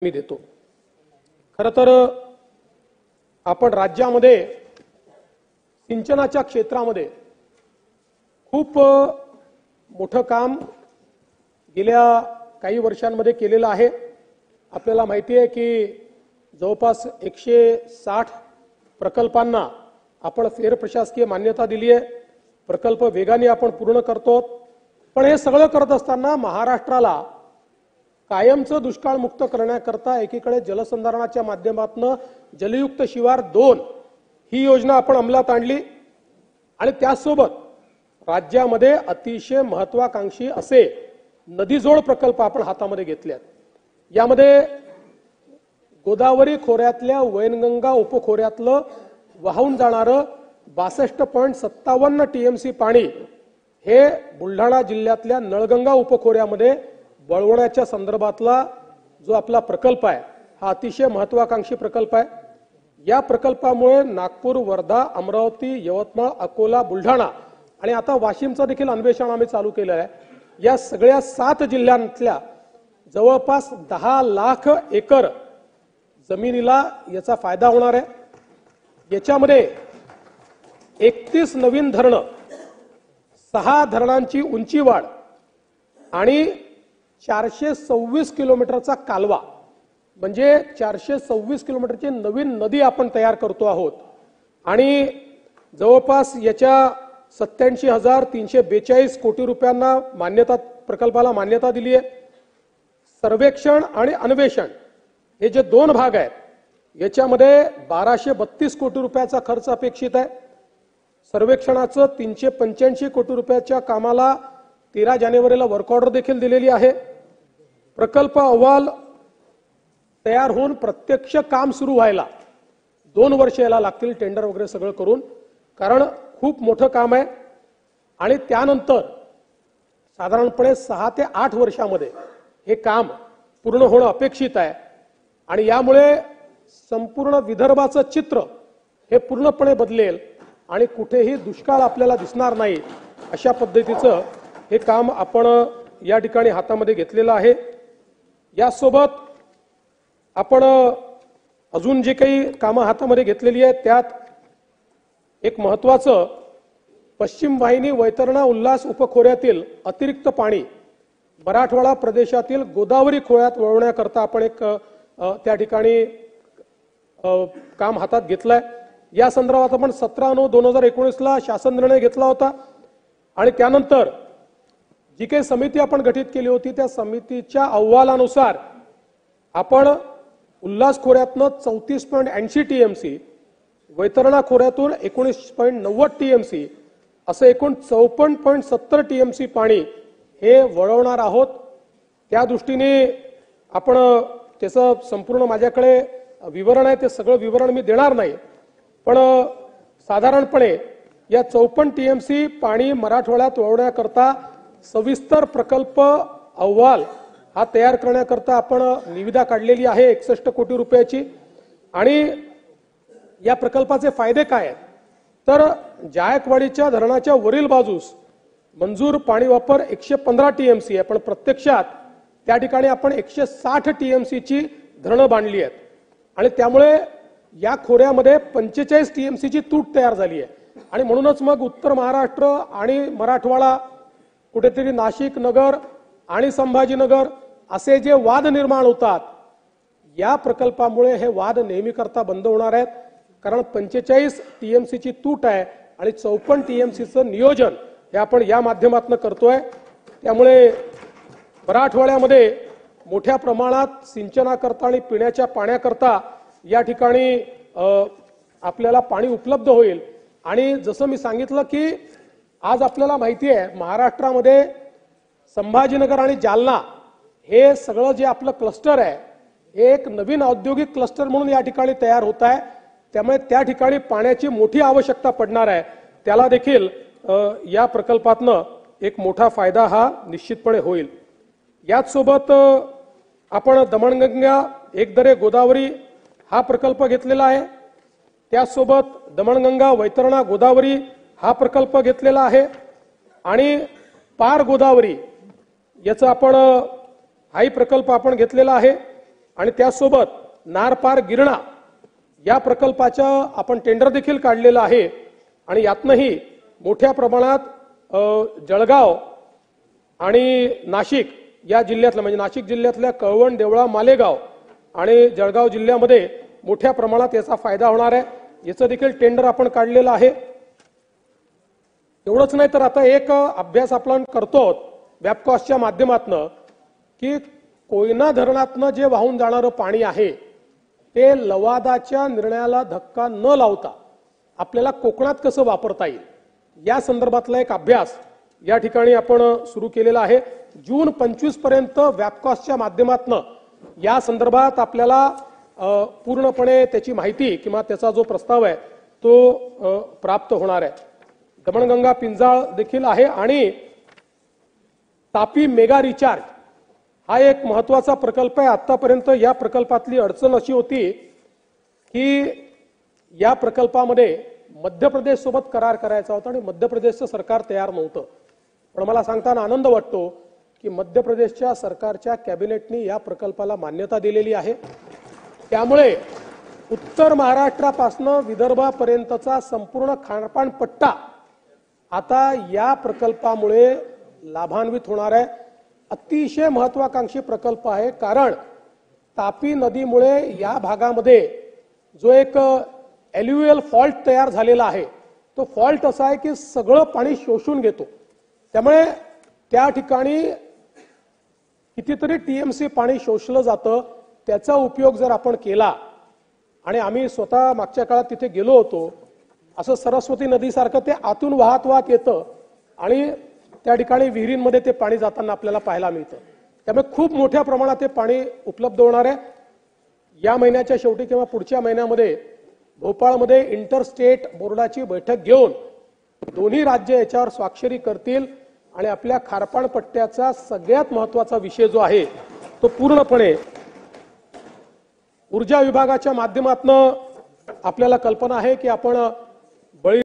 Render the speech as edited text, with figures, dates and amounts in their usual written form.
मी देतो। खरं तर आपण राज्यामध्ये सिंचनाच्या क्षेत्रामध्ये खूप मोठं काम गेल्या काही वर्षांमध्ये केलेलं आहे। आपल्याला माहिती आहे की जवळपास 160 प्रकल्पांना आपण फेर प्रशासकीय मान्यता दिली आहे। प्रकल्प वेगाने आपण पूर्ण करतो। पण हे सगळं करत असताना महाराष्ट्राला कायमचं दुष्काळ मुक्त करण्याकरता एकीकडे जलसंधारणाच्या माध्यमातून जलयुक्त शिवार 2 ही योजना आपण अंमलात आणली आणि त्यासोबत राज्यामध्ये अतिशय महत्त्वाकांक्षी असे नदीजोड प्रकल्प आपण हातामध्ये घेतले आहेत। यामध्ये गोदावरी खोऱ्यातल्या वैनगंगा उपखोऱ्यातलं वाहून जाणारं 62.57 टीएमसी पाणी हे बुलढाणा जिल्ह्यातल्या नळगंगा उपखोऱ्यामध्ये वळवण्याच्या संदर्भातला जो आपला प्रकल्प आहे हा अतिशय महत्त्वाकांक्षी प्रकल्प आहे। या प्रकल्पामुळे नागपूर, वर्धा, अमरावती, यवतमाळ, अकोला, बुलढाणा आणि आता वाशिमचं देखील अन्वेषण आम्ही चालू केलं आहे। या सगळ्या 7 जिल्ह्यांतल्या जवळपास 10 लाख एकर जमिनीला याचा फायदा होणार आहे। याच्यामध्ये 31 नवीन धरणं, 6 धरणांची उंची वाढ आणि 426 किलोमीटरचा कालवा म्हणजे 426 किलोमीटरची नवीन नदी आपण तयार करतो आहोत आणि जवळपास याच्या 87,342 कोटी रुपयांना प्रकल्पाला मान्यता दिली आहे। सर्वेक्षण आणि अन्वेषण हे जे 2 भाग आहेत याच्यामध्ये 1232 कोटी रुपयाचा खर्च अपेक्षित आहे। सर्वेक्षणाचं 385 कोटी रुपयाच्या कामाला 13 जानेवारीला वर्क ऑर्डर देखील दिलेली आहे। प्रकल्प अहवाल तयार होऊन प्रत्यक्ष काम सुरू व्हायला 2 वर्ष याला लागतील, टेंडर वगैरे सगळं करून, कारण खूप मोठं काम आहे आणि त्यानंतर साधारणपणे 6 ते 8 वर्षांमध्ये हे काम पूर्ण होणं अपेक्षित आहे आणि यामुळे संपूर्ण विदर्भाचं चित्र हे पूर्णपणे बदलेल आणि कुठेही दुष्काळ आपल्याला दिसणार नाही अशा पद्धतीचं हे काम आपण या ठिकाणी हातामध्ये घेतलेलं आहे। यासोबत आपण अजून जे काही कामं हातामध्ये घेतलेली आहेत त्यात एक महत्त्वाचं पश्चिम वाहिनी वैतरणा उल्हास उपखोऱ्यातील अतिरिक्त पाणी मराठवाडा प्रदेशातील गोदावरी खोऱ्यात वळवण्याकरता आपण एक त्या ठिकाणी काम हातात घेतलंय। या संदर्भात आपण 17/9/2019 शासन निर्णय घेतला होता आणि त्यानंतर जी काही समिती आपण गठीत केली होती त्या समितीच्या अहवालानुसार आपण उल्हास खोऱ्यातनं 34.80 टीएमसी, वैतरणा खोऱ्यातून 19.90 टीएमसी असं एकूण 54.70 टीएमसी पाणी हे वळवणार आहोत। त्या दृष्टीने आपण त्याचं संपूर्ण माझ्याकडे विवरण आहे, ते सगळं विवरण मी देणार नाही, पण साधारणपणे या 54 टीएमसी पाणी मराठवाड्यात वळवण्याकरता सविस्तर प्रकल्प अहवाल हा तयार करण्याकरता आपण निविदा काढलेली आहे 61 कोटी रुपयाची। आणि या प्रकल्पाचे फायदे काय आहेत तर जायकवाडीच्या धरणाच्या वरील बाजूस मंजूर पाणी वापर 115 टीएमसी आहे, पण प्रत्यक्षात त्या ठिकाणी आपण 160 टीएमसीची धरणं बांधली आहेत आणि त्यामुळे या खोऱ्यामध्ये 45 टीएमसीची तूट तयार झाली आहे आणि म्हणूनच मग उत्तर महाराष्ट्र आणि मराठवाडा, कुठेतरी नाशिक नगर आणि संभाजीनगर असे जे वाद निर्माण होतात या प्रकल्पामुळे हे वाद नेहमी करता बंद होणार आहेत, कारण 45 टीएमसीची तूट आहे आणि 54 टीएमसीचं नियोजन हे आपण या माध्यमातून करतोय। त्यामुळे मराठवाड्यामध्ये मोठ्या प्रमाणात सिंचनाकरता आणि पिण्याच्या पाण्याकरता या ठिकाणी आपल्याला पाणी उपलब्ध होईल। आणि जसं मी सांगितलं की आज आपल्याला माहिती आहे महाराष्ट्रामध्ये संभाजीनगर आणि जालना हे सगळं जे आपलं क्लस्टर आहे हे एक नवीन औद्योगिक क्लस्टर म्हणून या ठिकाणी तयार होत आहे, त्यामुळे त्या ठिकाणी पाण्याची मोठी आवश्यकता पडणार आहे। त्याला देखील या प्रकल्पातनं एक मोठा फायदा हा निश्चितपणे होईल। याच सोबत आपण दमणगंगा एकदरे गोदावरी हा प्रकल्प घेतलेला आहे, त्यासोबत दमणगंगा वैतरणा गोदावरी हा प्रकल्प घेतलेला आहे आणि पार गोदावरी याचा आपण हाही प्रकल्प आपण घेतलेला आहे आणि त्यासोबत नारपार गिरणा या प्रकल्पाच्या आपण टेंडर देखील काढलेलं आहे आणि यातनंही मोठ्या प्रमाणात जळगाव आणि नाशिक या जिल्ह्यातल्या म्हणजे नाशिक जिल्ह्यातल्या कळवण, देवळा, मालेगाव आणि जळगाव जिल्ह्यामध्ये मोठ्या प्रमाणात याचा फायदा होणार आहे। याचं देखील टेंडर आपण काढलेलं आहे। एवढंच नाही तर आता एक अभ्यास आपण करतो वॅपकॉसच्या माध्यमातून की कोयना धरणातनं जे वाहून जाणारं पाणी आहे ते लवादाच्या निर्णयाला धक्का न लावता आपल्याला कोकणात कसं वापरता येईल या संदर्भातला एक अभ्यास या ठिकाणी आपण सुरू केलेला आहे। जून 25 पर्यंत वॅपकॉसच्या माध्यमातून या संदर्भात आपल्याला पूर्णपणे त्याची माहिती किंवा त्याचा जो प्रस्ताव आहे तो प्राप्त होणार आहे। दमणगंगा पिंजाळ देखील आहे आणि तापी मेगा रिचार्ज हा एक महत्त्वाचा प्रकल्प आहे। आतापर्यंत या प्रकल्पातली अडचण अशी होती की या प्रकल्पामध्ये मध्य प्रदेश सोबत करार करायचा होता आणि मध्य प्रदेशचं सरकार तयार नव्हतं। पण मला सांगताना आनंद वाटतो की मध्य प्रदेशच्या सरकारच्या कॅबिनेटने या प्रकल्पाला मान्यता दिलेली आहे। त्यामुळे उत्तर महाराष्ट्रापासून विदर्भापर्यंतचा संपूर्ण खारपाण पट्टा आता या प्रकल्पामुळे लाभान्वित होणार आहे। अतिशय महत्त्वाकांक्षी प्रकल्प आहे कारण तापी नदीमुळे या भागामध्ये जो एक एल्युवियल फॉल्ट तयार झालेला आहे तो फॉल्ट असा आहे की सगळं पाणी शोषून घेतो। त्यामुळे त्या ठिकाणी कितीतरी टीएमसी पाणी शोषलं जातं। त्याचा उपयोग जर आपण केला आणि आम्ही स्वतः मागच्या काळात तिथे गेलो होतो, असं सरस्वती नदीसारखं ते आतून वाहत येतं आणि त्या ठिकाणी विहिरींमध्ये ते पाणी जाताना आपल्याला पाहायला मिळतं। त्यामुळे खूप मोठ्या प्रमाणात ते पाणी उपलब्ध होणार आहे। या महिन्याच्या शेवटी किंवा पुढच्या महिन्यामध्ये भोपाळमध्ये इंटरस्टेट बोर्डाची बैठक घेऊन दोन्ही राज्य याच्यावर स्वाक्षरी करतील आणि आपल्या खारपाण पट्ट्याचा सगळ्यात महत्त्वाचा विषय जो आहे तो पूर्णपणे ऊर्जा विभागाच्या माध्यमातून आपल्याला कल्पना आहे की आपण बळी